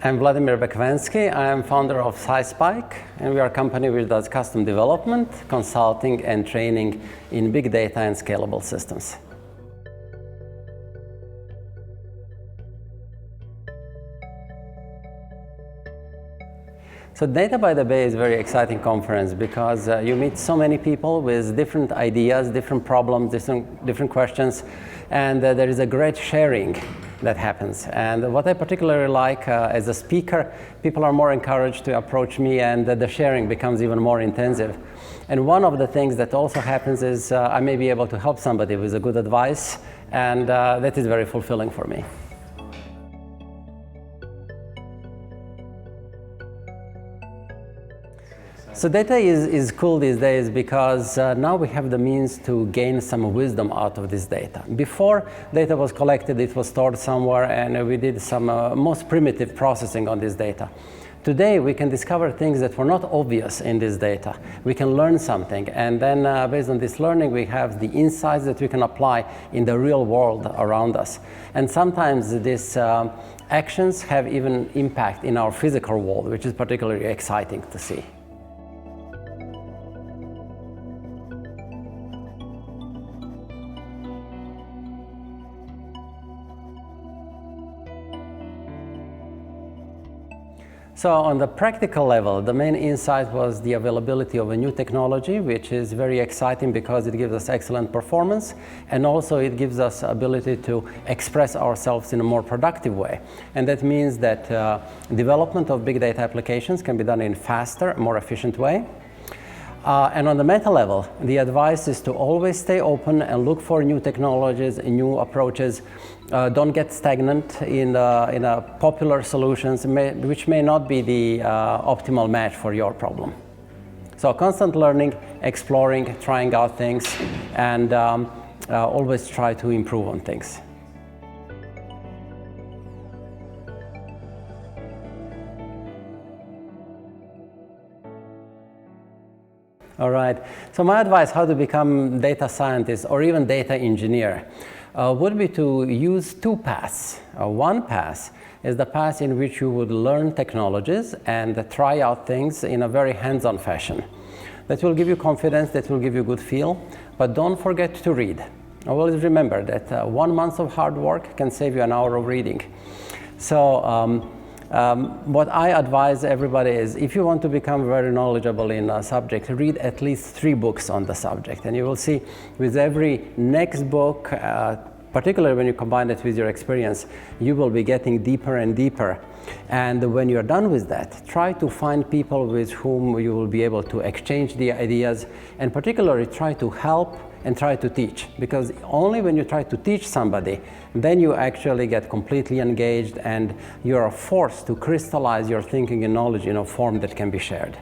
I'm Vladimir Bacvanski. I am founder of SciSpike, and we are a company which does custom development, consulting, and training in big data and scalable systems. So Data by the Bay is a very exciting conference because you meet so many people with different ideas, different problems, different questions, and there is a great sharing that happens. And what I particularly like as a speaker, people are more encouraged to approach me, and the sharing becomes even more intensive. And one of the things that also happens is I may be able to help somebody with a good advice, and that is very fulfilling for me. So data is cool these days because now we have the means to gain some wisdom out of this data. Before data was collected, it was stored somewhere, and we did some most primitive processing on this data. Today we can discover things that were not obvious in this data. We can learn something, and then based on this learning we have the insights that we can apply in the real world around us. And sometimes these actions have even impact in our physical world, which is particularly exciting to see. So on the practical level, the main insight was the availability of a new technology, which is very exciting because it gives us excellent performance, and also it gives us ability to express ourselves in a more productive way. And that means that development of big data applications can be done in faster, more efficient way. And on the meta level, the advice is to always stay open and look for new technologies and new approaches. Don't get stagnant in popular solutions, which may not be the optimal match for your problem. So constant learning, exploring, trying out things, and always try to improve on things. All right, so my advice how to become data scientist or even data engineer would be to use two paths. One path is the path in which you would learn technologies and try out things in a very hands-on fashion. That will give you confidence, that will give you a good feel, but don't forget to read. Always remember that 1 month of hard work can save you an hour of reading. So what I advise everybody is, if you want to become very knowledgeable in a subject, read at least 3 books on the subject, and you will see with every next book, particularly when you combine it with your experience, you will be getting deeper and deeper. And when you're done with that, try to find people with whom you will be able to exchange the ideas, and particularly try to help and try to teach, because only when you try to teach somebody, then you actually get completely engaged and you are forced to crystallize your thinking and knowledge in a form that can be shared.